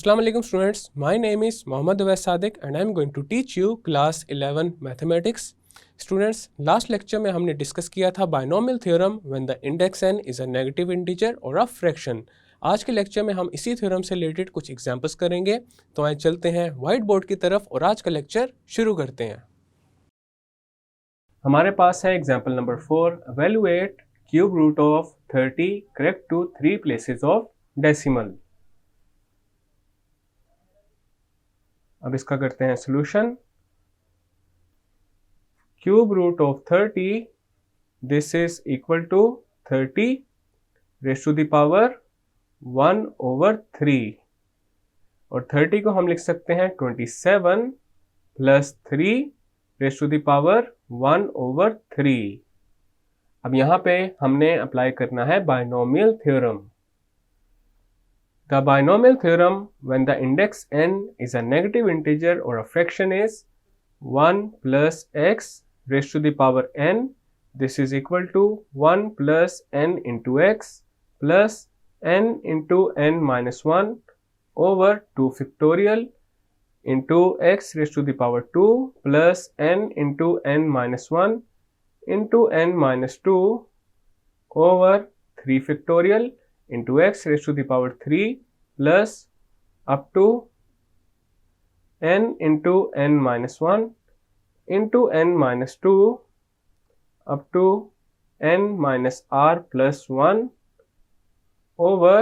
Assalamu alaikum students, my name is Mohammad Awais Sadiq and I am going to teach you class 11 mathematics. Students, last lecture में हमने discuss किया था binomial theorem when the index n is a negative integer और a fraction. आज के lecture में हम इसी थ्योरम से रिलेटेड कुछ एग्जांपल्स करेंगे। तो आइए चलते हैं वाइट बोर्ड की तरफ और आज का लेक्चर शुरू करते हैं। हमारे पास है example number 4, evaluate cube root of 30 correct to 3 places of decimal. अब इसका करते हैं solution. Cube root of 30 this is equal to 30 raise to the power 1/3 और 30 को हम लिख सकते हैं 27 plus 3 raise to the power 1/3। अब यहाँ पे हमने अप्लाई करना है binomial theorem. The binomial theorem when the index n is a negative integer or a fraction is 1 plus x raised to the power n. This is equal to 1 plus n into x plus n into n minus 1 over 2 factorial into x raised to the power 2 plus n into n minus 1 into n minus 2 over 3 factorial into x raised to the power 3 plus up to n into n minus 1 into n minus 2 up to n minus r plus 1 over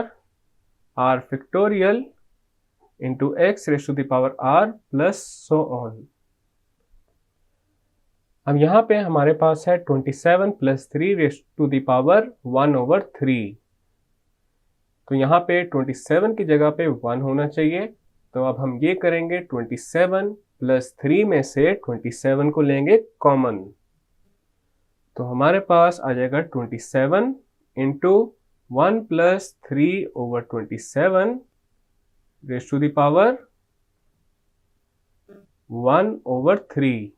r factorial into x raised to the power r plus so on। अब यहाँ पे हमारे पास है 27 plus 3 raise to the power 1/3। तो यहाँ पे 27 की जगह पे 1 होना चाहिए। तो अब हम ये करेंगे 27 प्लस 3 में से 27 को लेंगे कॉमन। तो हमारे पास आ जाएगा 27 इंटू 1 प्लस 3/27 raise to the power 1/3।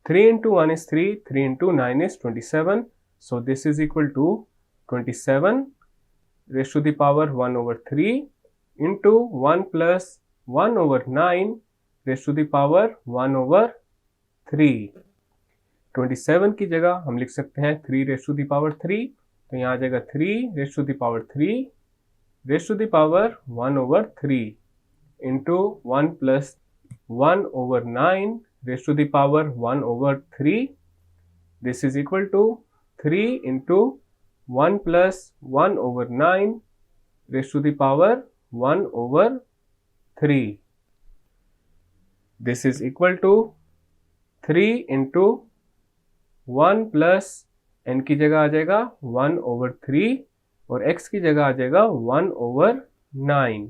3 into 1 is 3, 3 into 9 is 27. So this is equal to 27 raised to the power 1/3 into 1 plus 1/9 raised to the power 1/3। 27 की जगह हम लिख सकते हैं 3 raised to the power 3। तो यहाँ आ जाएगा 3 raised to the power 3 raised to the power 1/3 into 1 plus 1/9 raised to the power 1/3। This is equal to 3 into 1 plus 1/9 raised to the power 1/3। This is equal to 3 into 1 plus n की जगह आ जाएगा 1/3 और x की जगह आ जाएगा 1/9।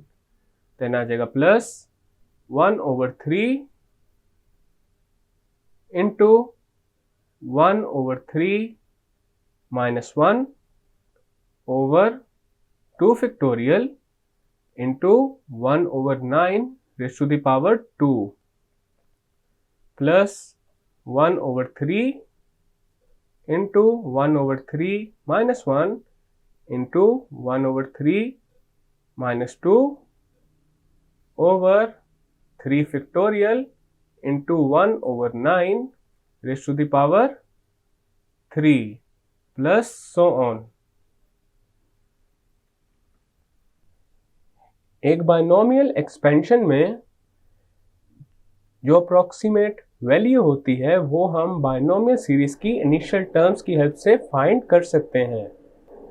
Then आ जाएगा plus 1/3 into 1/3 minus 1 over 2 factorial into 1/9 raised to the power 2 plus 1/3 into 1/3 minus 1 into 1/3 minus 2 over 3 factorial into 1/9 raised to the power 3 plus so on। एक बाइनोमियल एक्सपेंशन में जो अप्रोक्सीमेट वैल्यू होती है वो हम बाइनोमियल सीरीज की initial terms की help से फाइंड कर सकते हैं।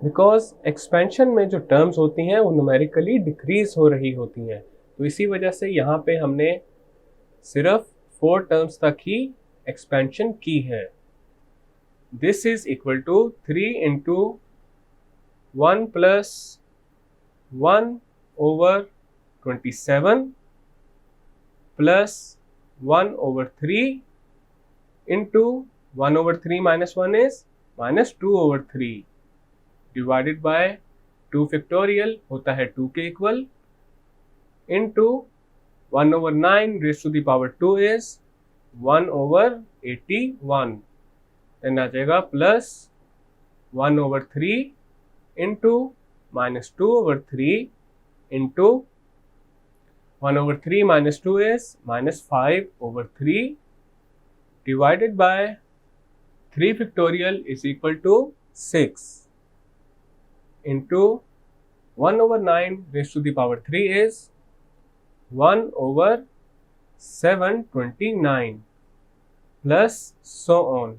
बिकॉज एक्सपेंशन में जो टर्म्स होती हैं वो न्यूमेरिकली डिक्रीज हो रही होती हैं। तो इसी वजह से यहाँ पे हमने सिर्फ 4 टर्म्स तक ही एक्सपेंशन की है। This is equal to 3 into 1 plus 1/27 plus 1/3 into 1/3 minus 1 is minus 2/3 divided by 2 factorial होता है 2 के equal into 1/9 raised to the power 2 is 1/81। Then आ जाएगा plus 1/3 into minus 2/3 into 1 over 3 minus 2 is minus 5 over 3 divided by 3 factorial is equal to 6 into 1 over 9 raised to the power 3 is 1 over 729 plus so on.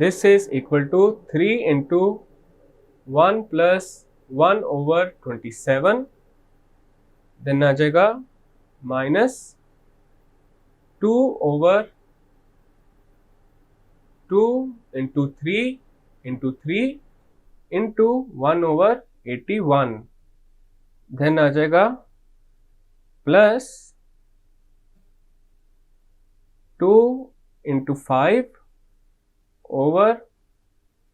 This is equal to 3 into 1 plus 1 over 27, then आ जाएगा minus 2 over 2 into 3 into 3 into 1 over 81, then आ जाएगा plus 2 into 5 over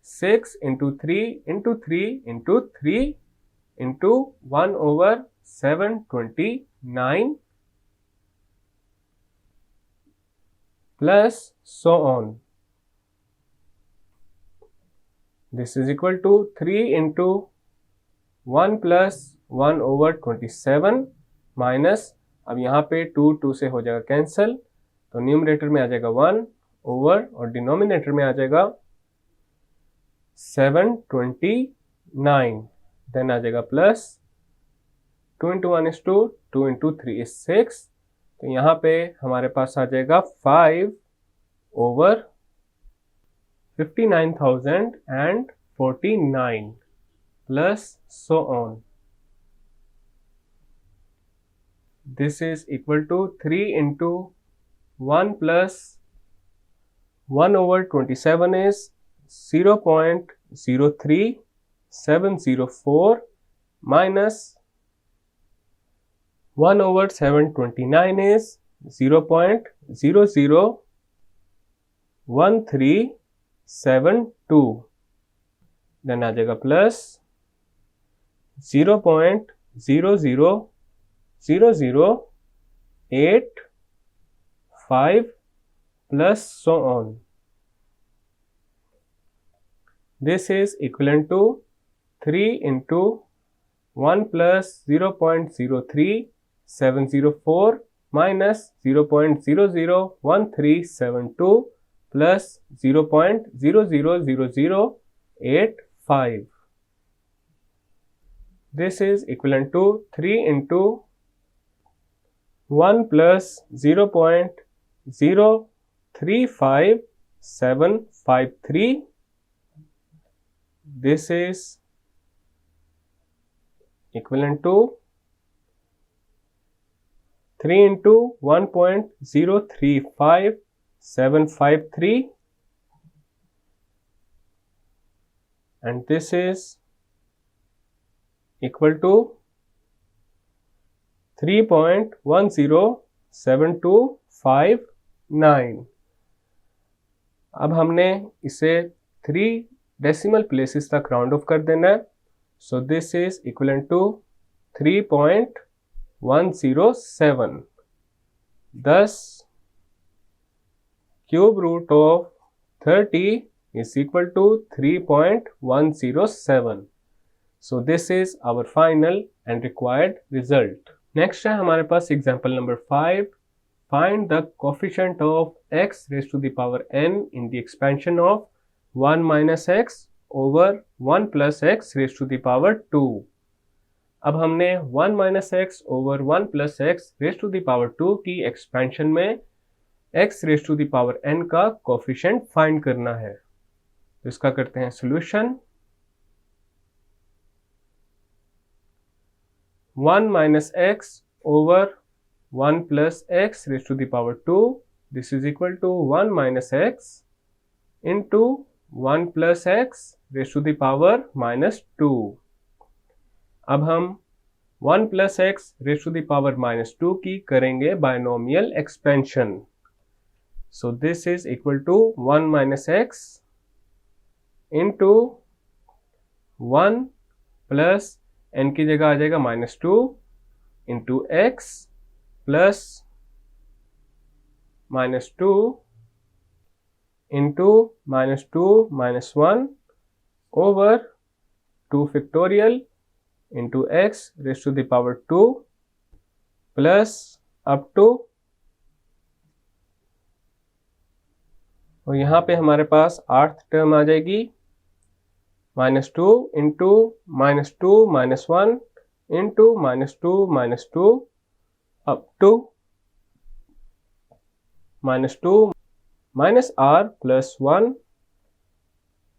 6 into 3 into 3 into 3 into 1 over 729 plus so on. This is equal to 3 into 1 plus 1 over 27 minus, अब यहाँ पे 2 से हो जाएगा cancel, तो numerator में आ जाएगा 1 ओवर और डिनोमिनेटर में आ जाएगा 729, देन आ जाएगा plus 2 into 1 is 2, 2 into 3 is 6, तो यहाँ पे हमारे पास आ जाएगा 5 over 59,049 plus so on. This is equal to 3 into 1 plus 1 over 27 is 0.03704 minus 1 over 729 is 0.001372, then आ जाएगा plus 0.00008 plus so on. This is equivalent to 3 into 1 plus 0.03704 minus 0.001372 plus 0.00008. This is equivalent to 3 into 1 plus 0.035753. This is equivalent to 3 into 1.035753, and this is equal to 3.10729. अब हमने इसे 3 decimal places तक round off कर देना है, so this is equivalent to 3.107. Thus cube root of 30 is equal to 3.107. So this is our final and required result. Next है हमारे पास example number 5. Find the coefficient of x raised to the power n in the expansion of 1 minus x over 1 plus x raised to the power 2. अब हमने 1 minus x over 1 plus x raised to the power 2 की expansion में x raised to the power n का coefficient find करना है. तो इसका करते हैं solution. 1 minus x over 1 plus x raised to the power 2, this is equal to 1 minus x into 1 plus x raised to the power minus 2. अब हम 1 plus x raised to the power minus 2 की करेंगे binomial expansion. So this is equal to 1 minus x into 1 plus n की जगह आ जाएगा minus 2 into x plus minus 2 into minus 2 minus 1 over 2 factorial into x raise to the power 2 plus up to, और यहाँ पे हमारे पास 8th term आ जाएगी -2 into -2 -1 into -2 up to -2 minus r plus 1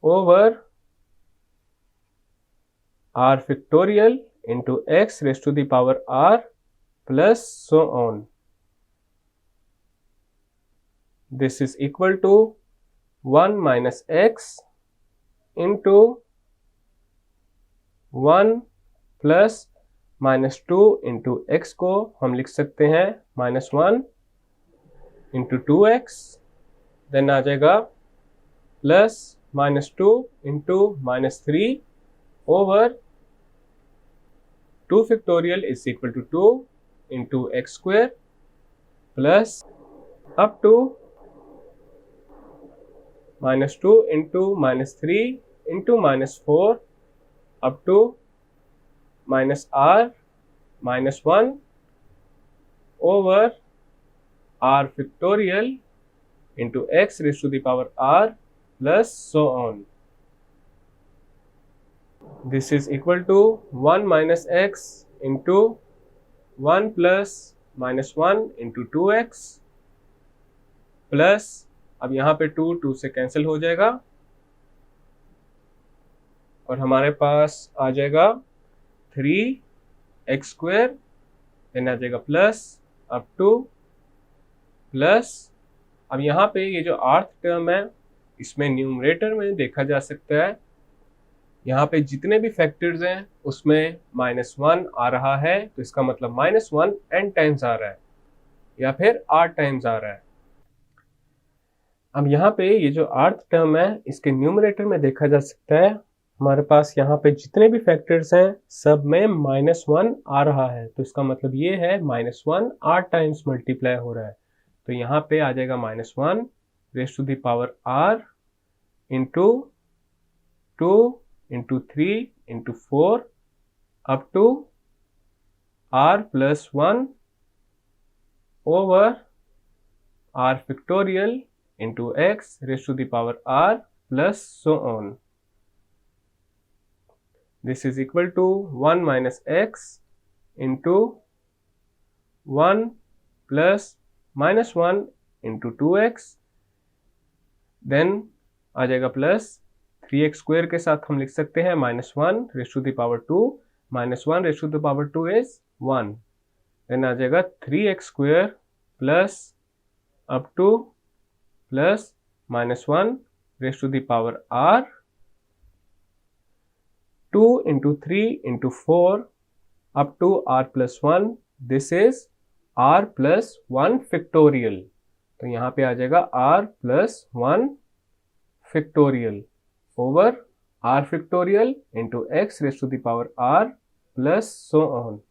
over r factorial into x raise to the power r plus so on. This is equal to 1 minus x into 1 plus -2 into x को हम लिख सकते हैं -1 into 2x, then आ जाएगा plus -2 into -3 over 2 factorial is equal to 2 into x square plus up to -2 into -3 into -4 up to -r -1 over r factorial into x raise to the power r plus so on. This is equal to 1 minus x into 1 plus -1 into 2x plus, अब यहाँ पे 2 से cancel हो जाएगा और हमारे पास आ जाएगा 3x स्क्वायर, देन आ जाएगा प्लस अप टू प्लस, अब यहाँ पे ये जो 8th टर्म है इसमें न्यूमरेटर में देखा जा सकता है यहाँ पे जितने भी फैक्टर्स हैं उसमें -1 आ रहा है, तो इसका मतलब -1 n टाइम्स आ रहा है या फिर r टाइम्स आ रहा है. अब यहाँ पे ये जो 8th टर्म है इसके न्यूमरेटर में देखा जा सकता है हमारे पास यहाँ पे जितने भी फैक्टर्स हैं सब में -1 आ रहा है, तो इसका मतलब ये है -1 r टाइम्स मल्टीप्लाई हो रहा है, तो यहाँ पे आ जाएगा -1 raise to the power r into 2 into 3 into 4 up to r plus 1 over r factorial into x raise to the power r plus so on. This is equal to 1 minus x into 1 plus -1 into 2x, then आ जाएगा plus 3x square के साथ हम लिख सकते हैं -1 raise to the power 2, -1 raise to the power 2 is 1, then आ जाएगा 3x square plus up to plus -1 raise to the power r 2 into 3 into 4 up to r plus 1, this is r plus 1 factorial, तो यहाँ पे आ जाएगा r plus 1 factorial over r factorial into x raised to the power r plus so on.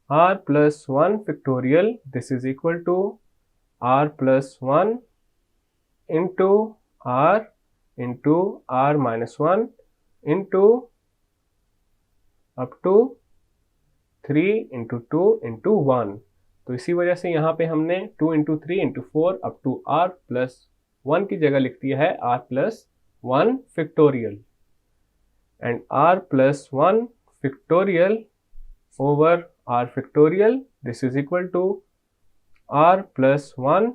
r plus 1 factorial, this is equal to r plus 1 into r into r minus 1 into up to 3 into 2 into 1, तो इसी वजह से यहाँ पे हमने 2 into 3 into 4 up to r plus 1 की जगह लिख दिया है r plus 1 factorial, and r plus 1 factorial over r factorial, this is equal to r plus 1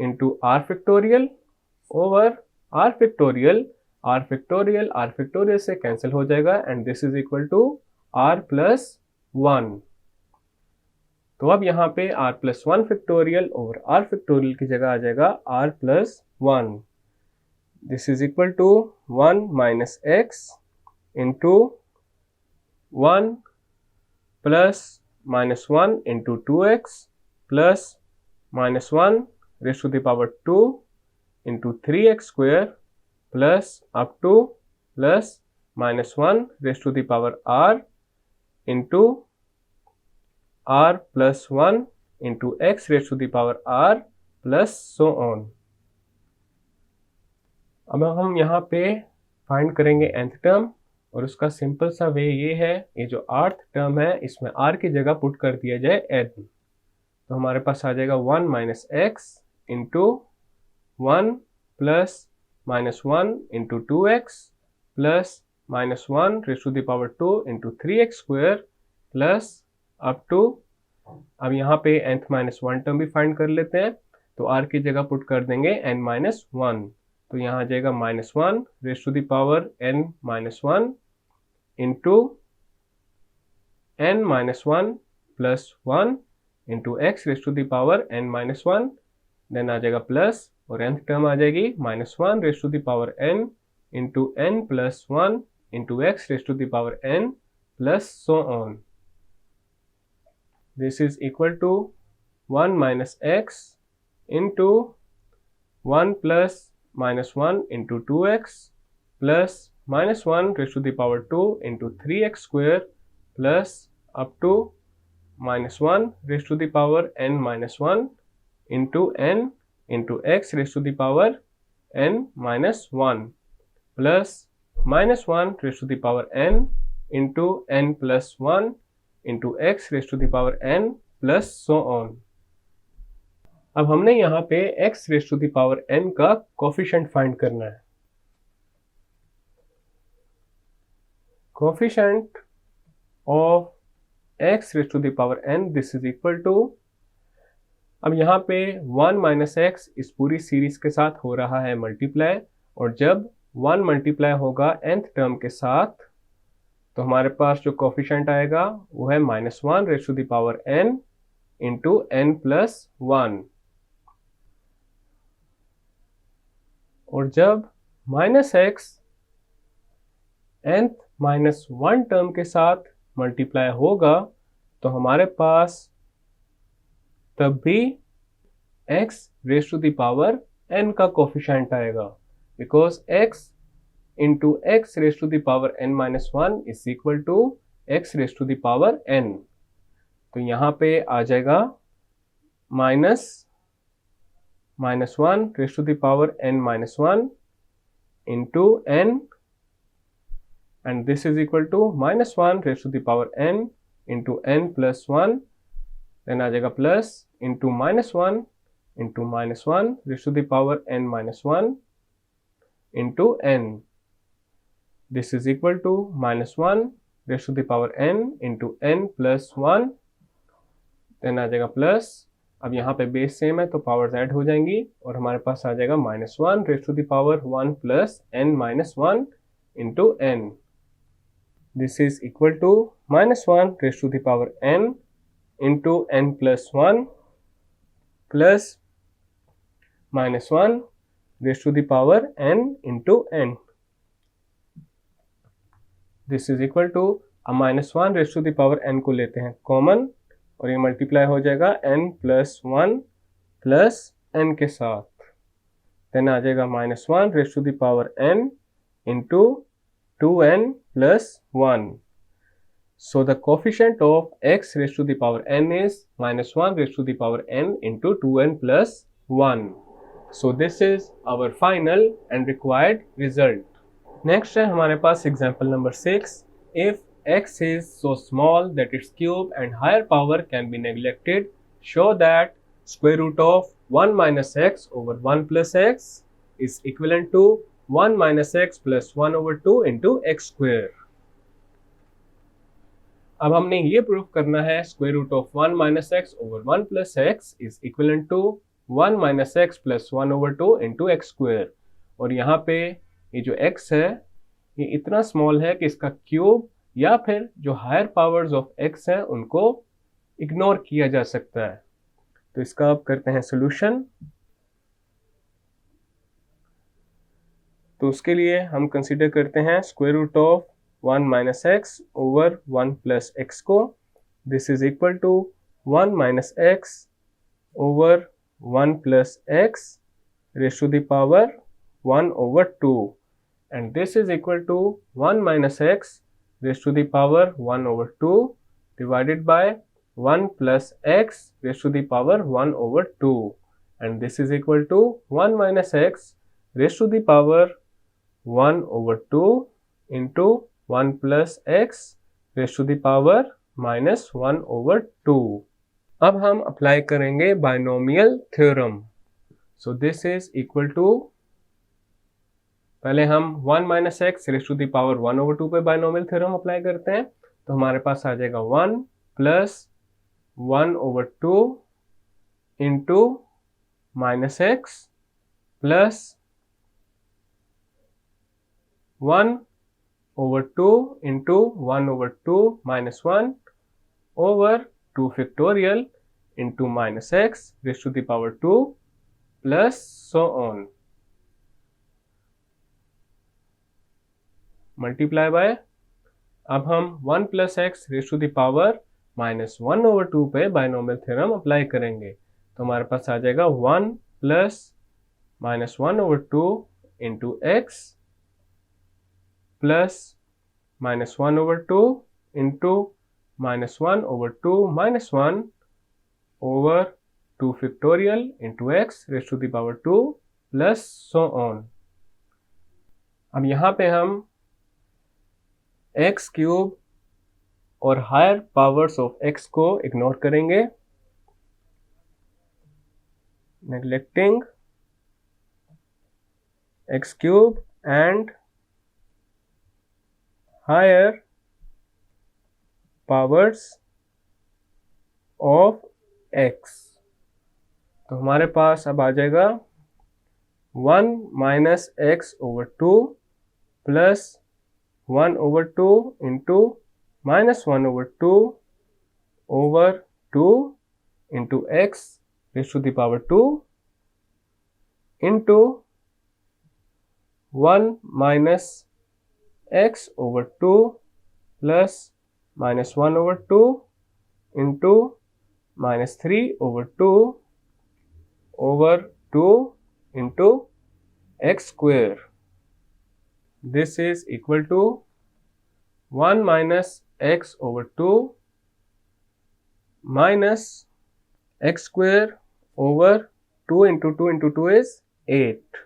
into r factorial over r factorial, r factorial से कैंसिल हो जाएगा and this is equal to r plus 1. तो अब यहाँ पे r plus 1 factorial over r factorial की जगह आ जाएगा r plus 1. This is equal to 1 minus x into 1 plus -1 into 2x plus -1 raise to the power 2 into 3x square plus up to plus -1 raised to the power r into r plus 1 into x raised to the power r plus so on. अब हम यहाँ पे find करेंगे nth term, और उसका simple सा वे ये है, ये जो आर्थ टर्म है इसमें r की जगह पुट कर दिया जाए n, तो हमारे पास आ जाएगा 1 minus x into 1 plus minus 1 into 2x plus minus 1 raise to the power 2 into 3x square plus up to, अब यहाँ पे nth माइनस 1 टर्म भी फाइंड कर लेते हैं, तो r की जगह पुट कर देंगे n माइनस 1, तो यहाँ आ जाएगा minus 1 raise to the power n minus 1 into n minus 1 plus 1 into x raise to the power n minus 1, then आ जाएगा प्लस, और nth टर्म आ जाएगी minus 1 raise to the power n into n plus 1 into x raise to the power n plus so on. This is equal to 1 minus x into 1 plus minus 1 into 2x plus minus 1 raised to the power 2 into 3x square plus up to minus 1 raised to the power n minus 1 into n into x raised to the power n minus 1 plus minus 1 raised to the power n into n plus 1 into x raised to the power n plus so on. अब हमने यहाँ पे x raised to the power n का coefficient find करना है. Coefficient of x raised to the power n, this is equal to, अब यहाँ पे 1 माइनस एक्स इस पूरी सीरीज के साथ हो रहा है मल्टीप्लाई, और जब 1 मल्टीप्लाई होगा nth टर्म के साथ तो हमारे पास जो कोफिशिएंट आएगा वो है minus 1 raise to the power n into n plus 1, और जब minus x nth minus 1 term के साथ मल्टीप्लाई होगा तो हमारे पास तब भी x raise to the power n का कोफिशिएंट आएगा, because x into x raised to the power n minus 1 is equal to x raised to the power n. तो यहाँ पे आ जाएगा minus 1 raised to the power n minus 1 into n, and this is equal to minus 1 raised to the power n into n plus 1, then आ जाएगा plus into minus 1 into minus 1 raised to the power n minus 1 into n. This is equal to minus 1 raised to the power n into n plus 1, then आ जाएगा plus, अब यहाँ पे base same है तो powers add हो जाएंगी और हमारे पास आ जाएगा minus 1 raise to the power 1 plus n minus 1 into n. This is equal to minus 1 raise to the power n into n plus 1 plus minus 1 raise to the power n into n. This is equal to, अब minus 1 raise to the power n को लेते हैं common और ये multiply हो जाएगा n plus 1 plus n के साथ, देन आ जाएगा minus 1 raise to the power n into 2n plus 1. So the coefficient of x raise to the power n is minus 1 raise to the power n into 2n plus 1. So this is our final and required result. Next है हमारे पास example number 6. If x is so small that its cube and higher power can be neglected, show that square root of 1 minus x over 1 plus x is equivalent to 1 minus x plus 1 over 2 into x square. अब हमने ये prove करना है square root of 1 minus x over 1 plus x is equivalent to 1 minus x plus 1 over 2 into x square. और यहाँ पे ये जो x है ये इतना स्मॉल है कि इसका क्यूब या फिर जो हायर पावर्स ऑफ x है उनको इग्नोर किया जा सकता है. तो इसका अब करते हैं सोल्यूशन. तो उसके लिए हम कंसीडर करते हैं square root of 1 minus x over 1 plus x को. This is equal to 1 minus x over 1 plus x raise to the power 1 over 2, and this is equal to 1 minus x raised to the power 1 over 2 divided by 1 plus x raised to the power 1 over 2, and this is equal to 1 minus x raised to the power 1 over 2 into 1 plus x raise to the power minus 1 over 2। अब हम apply करेंगे binomial theorem. So this is equal to, पहले हम 1 minus x raise to the power 1 over 2 पे binomial theorem apply करते हैं। तो हमारे पास आ जाएगा 1 plus 1 over 2 into minus x plus 1 over 2 into 1 over 2 minus 1 over 2 factorial into minus x raise to the power 2 plus so on, multiply by. अब हम 1 plus x raise to the power minus 1 over 2 पे binomial theorem apply करेंगे। तो हमारे पास आ जाएगा 1 plus minus 1 over 2 into x plus minus 1 over 2 into minus 1 over 2 minus 1 over 2 factorial into x raise to the power 2 plus so on. अब यहाँ पे हम एक्स क्यूब और हायर पावर्स ऑफ एक्स को इग्नोर करेंगे, neglecting x cube and higher powers of x. तो हमारे पास अब आ जाएगा 1 minus x over 2 plus 1 over 2 into minus 1 over 2 over 2 into x raise to the power 2 into 1 minus x over 2 plus minus 1 over 2 into minus 3 over 2 over 2 into x square. This is equal to 1 minus x over 2 minus x square over 2 into 2 into 2 is 8,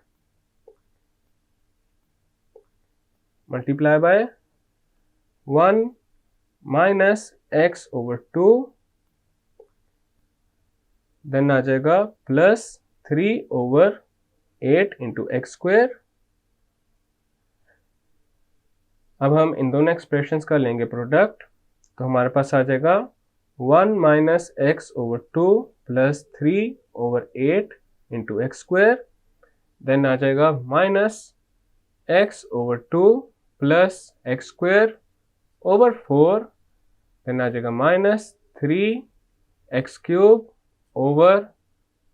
multiply by 1 minus x over 2, then आ जाएगा plus 3 over 8 into x square. अब हम इन दोनों expressions का लेंगे product, तो हमारे पास आ जाएगा 1 minus x over 2 plus 3 over 8 into x square, then आ जाएगा minus x over 2 plus x square over 4, then आ जाएगा minus 3 x cube over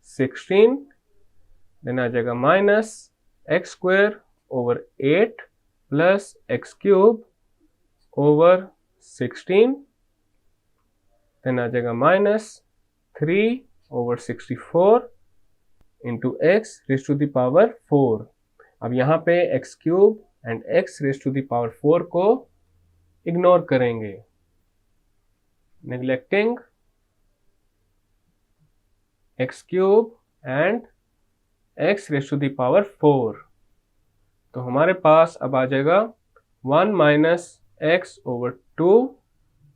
16, then आ जाएगा minus x square over 8 plus x cube over 16, then आ जाएगा minus 3 over 64 into x raise to the power 4। अब यहाँ पे x cube and x raise to the power 4 को इग्नोर करेंगे, neglecting x cube and x raise to the power 4। तो हमारे पास अब आ जाएगा 1 minus x over 2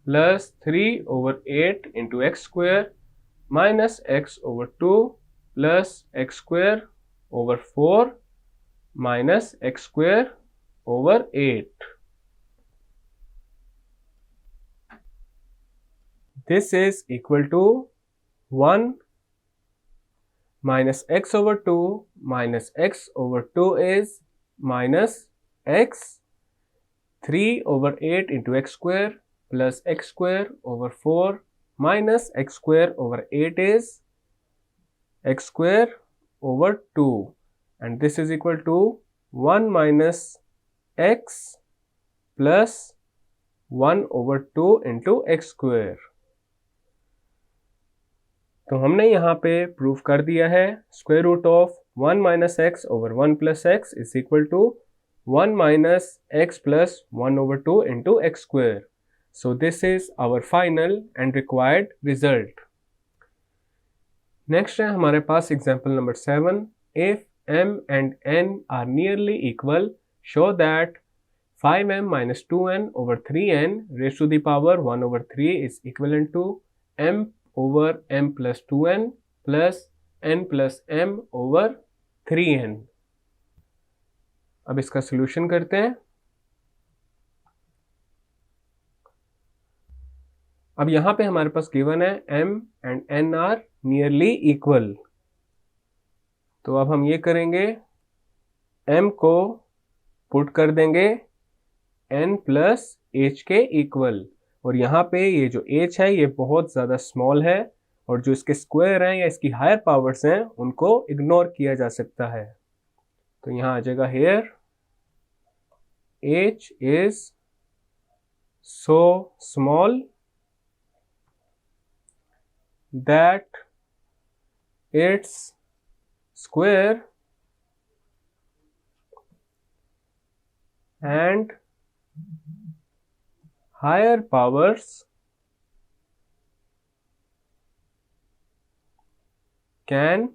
plus 3 over 8 into x square minus x over 2 plus x square over 4 minus x square over 8। This is equal to 1 minus x over 2 minus x over 2 is minus x, 3 over 8 into x square plus x square over 4 minus x square over 8 is x square over 2, and this is equal to 1 minus x plus 1 over 2 into x square। तो हमने यहाँ पे proof कर दिया है square root of 1 minus x over 1 plus x is equal to 1 minus x plus 1 over 2 into x square. So this is our final and required result. Next है हमारे पास example number 7। If m and n are nearly equal, show that 5m minus 2n over 3n raised to the power 1 over 3 is equivalent to m over m plus 2n plus n plus m over 3n। अब इसका solution करते हैं। अब यहां पे हमारे पास given है m and n are nearly equal, तो अब हम ये करेंगे, m को पुट कर देंगे n प्लस h के इक्वल, और यहाँ पे ये जो h है ये बहुत ज़्यादा स्मॉल है, और जो इसके स्क्वायर हैं या इसकी हायर पावर्स हैं उनको इग्नोर किया जा सकता है। तो यहाँ आ जाएगा here h is so small that it's square and higher powers can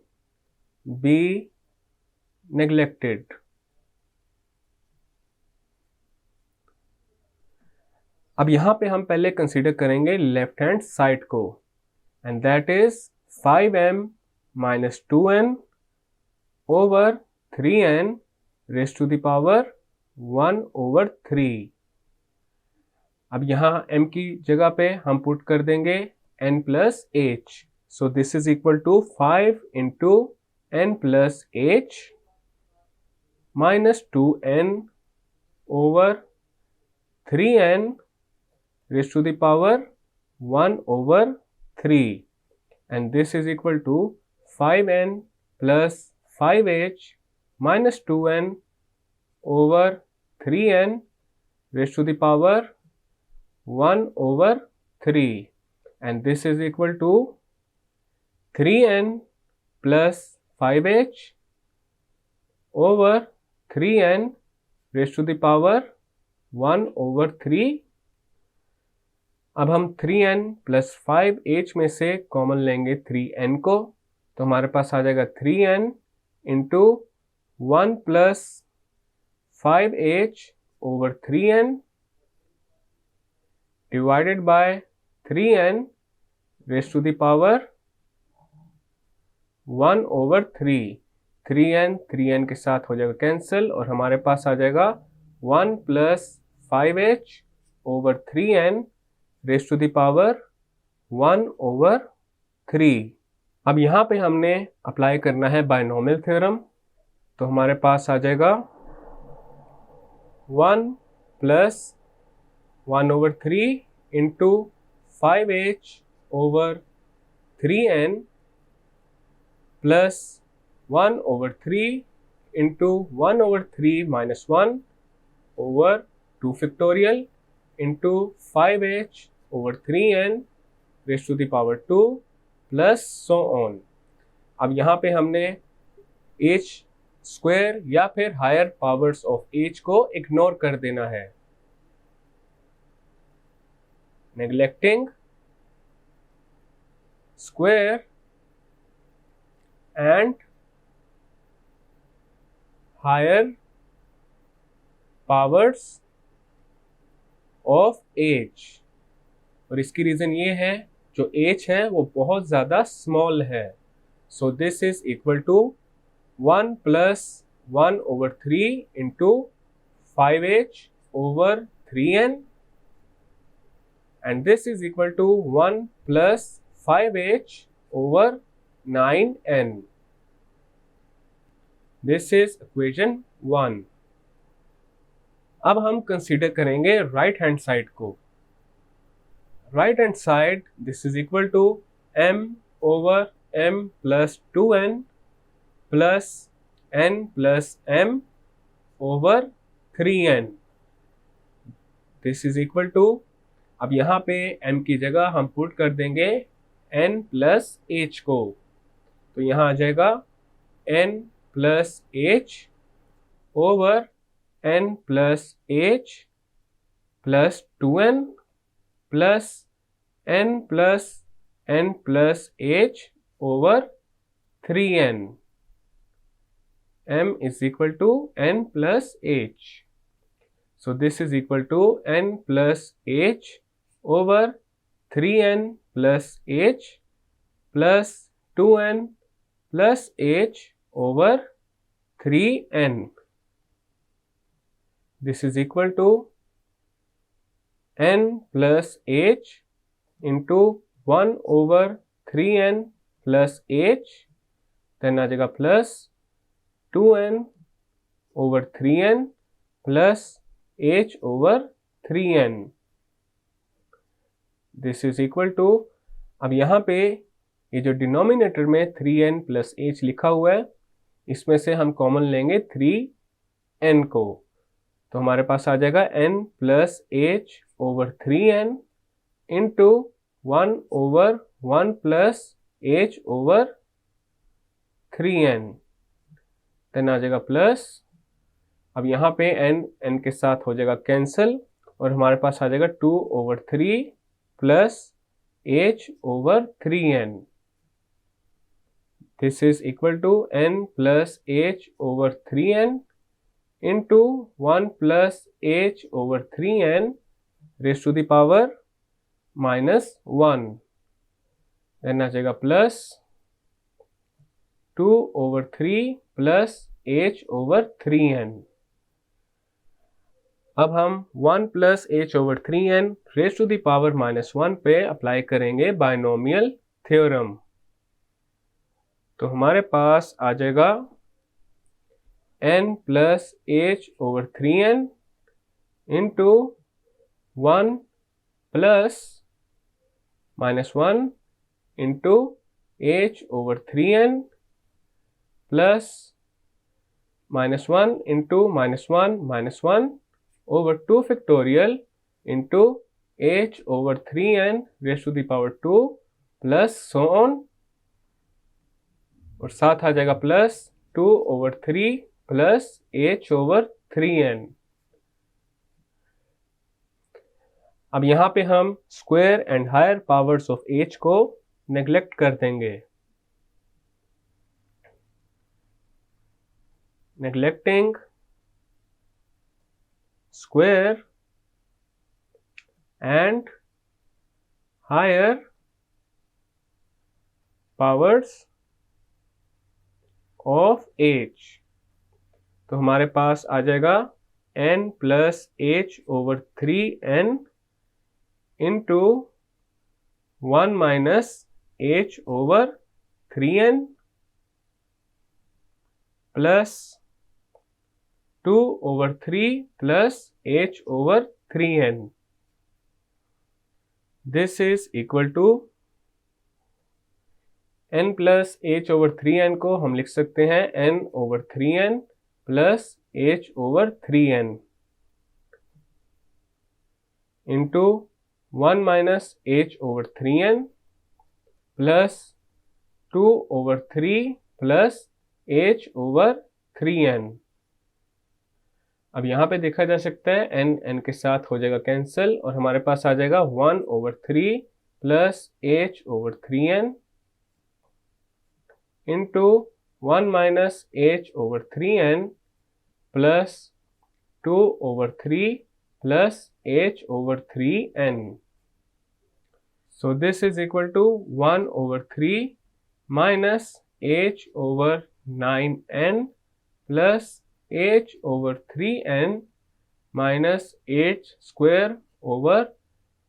be neglected। अब यहां पे हम पहले कंसीडर करेंगे लेफ्ट हैंड साइड को, and that is 5m minus 2n over 3n raised to the power 1 over 3। अब यहाँ m की जगह पे हम पुट कर देंगे n plus h, so this is equal to 5 into n plus h minus 2n over 3n raised to the power 1 over 3, and this is equal to 5n plus 5h minus 2n over 3n raised to the power 1 over 3, and this is equal to 3n plus 5h over 3n raised to the power 1 over 3। अब हम 3n plus 5h में से common लेंगे 3n को, तो हमारे पास आ जाएगा 3n into 1 plus 5h over 3n divided by 3n raised to the power 1 over 3। 3n के साथ हो जाएगा कैंसिल, और हमारे पास आ जाएगा 1 plus 5h over 3n raised to the power 1 over 3। अब यहाँ पे हमने अप्लाई करना है बायनोमियल थ्योरम, तो हमारे पास आ जाएगा 1 plus 1 over 3 into 5h over 3n plus 1 over 3 into 1 over 3 minus 1 over 2 factorial into 5h over 3n raised to the power 2 plus so on। अब यहाँ पे हमने h स्क्वायर या फिर हायर पावर्स ऑफ h को इग्नोर कर देना है, neglecting square and higher powers of h, और इसकी रीजन ये है जो h है वो बहुत ज्यादा स्मॉल है, so this is equal to 1 plus 1 over 3 into 5h over 3n, and this is equal to 1 plus 5h over 9n। This is equation 1। अब हम कंसीडर करेंगे राइट हैंड साइड को। Right hand side this is equal to m over m plus 2n plus n plus m over 3n। This is equal to, अब यहाँ पे m की जगह हम पुट कर देंगे n plus h को, तो यहाँ आ जाएगा n plus h over n plus h plus 2n plus n plus h over 3n। m is equal to n plus h। So this is equal to n plus h over 3n plus h plus 2n plus h over 3n. This is equal to n plus h into 1 over 3n plus h, then आ जाएगा plus 2n over 3n plus h over 3n. This is equal to, अब यहाँ पे ये जो denominator में 3n plus h लिखा हुआ है, इसमें से हम कॉमन लेंगे 3n को, तो हमारे पास आ जाएगा n plus h over 3n into 1 over 1 plus h over 3n, then आ जाएगा प्लस, अब यहाँ पे n के साथ हो जाएगा कैंसिल और हमारे पास आ जाएगा 2 over 3 plus h over 3n. This is equal to n plus h over 3n into 1 plus h over 3n raised to the power minus 1. Then आ जाएगा plus 2 over 3 plus h over 3n. अब हम 1 plus h over 3n raised to the power minus 1 पे apply करेंगे binomial theorem, तो हमारे पास आ जाएगा n plus h over 3n into 1 plus minus 1 into h over 3n plus minus 1 into minus 1 over 2 factorial into h over 3n raised to the power 2 plus so on, और साथ आ जाएगा plus 2 over 3 plus h over 3n. अब यहाँ पे हम square and higher powers of h को neglect कर देंगे. Neglecting square and higher powers of h, तो हमारे पास आ जाएगा n plus h over 3n into 1 minus h over 3n plus 2 over 3 plus h over 3n. This is equal to n plus h over 3n को हम लिख सकते हैं n over 3n plus h over 3n into 1 minus h over 3n plus 2 over 3 plus h over 3n. अब यहाँ पे देखा जा सकता है n के साथ हो जाएगा कैंसिल और हमारे पास आ जाएगा 1 over 3 plus h over 3n into 1 minus h over 3n plus 2 over 3 plus h over 3n. So this is equal to 1 over 3 minus h over 9n plus h over 3n minus h square over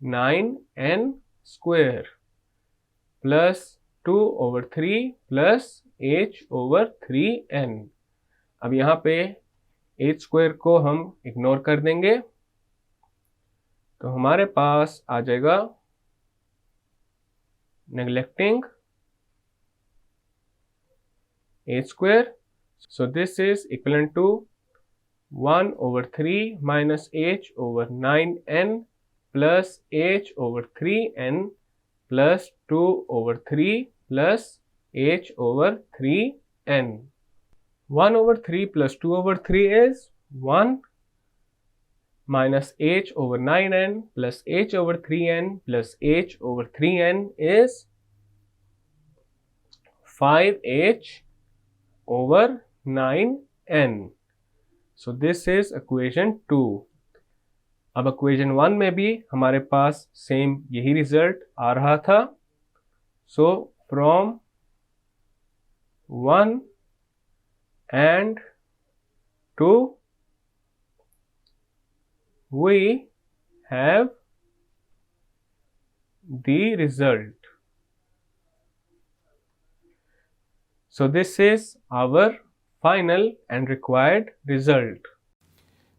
9n square plus 2 over 3 plus h over 3n. अब यहाँ पे h square को हम ignore कर देंगे, तो हमारे पास आ जाएगा neglecting h square. So this is equivalent to 1 over 3 minus h over 9n plus h over 3n plus 2 over 3 plus h over 3n. 1 over 3 plus 2 over 3 is 1 minus h over 9n plus h over 3n plus h over 3n is 5h over 9n. So this is equation 2. अब equation 1 में भी हमारे पास same यही result आ रहा था। So from 1 and 2 we have the result. So this is our final and required result.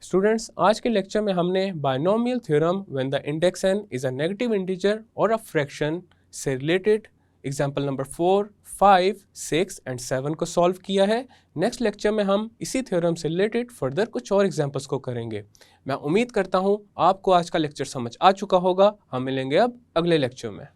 Students, आज के lecture में हमने binomial theorem when the index n is a negative integer और अ फ्रैक्शन से related example number 4, 5, 6 and 7 को solve किया है। Next lecture में हम इसी थ्योरम से रिलेटेड फर्दर कुछ और एग्जाम्पल्स को करेंगे। मैं उम्मीद करता हूँ आपको आज का लेक्चर समझ आ चुका होगा। हम मिलेंगे अब अगले लेक्चर में।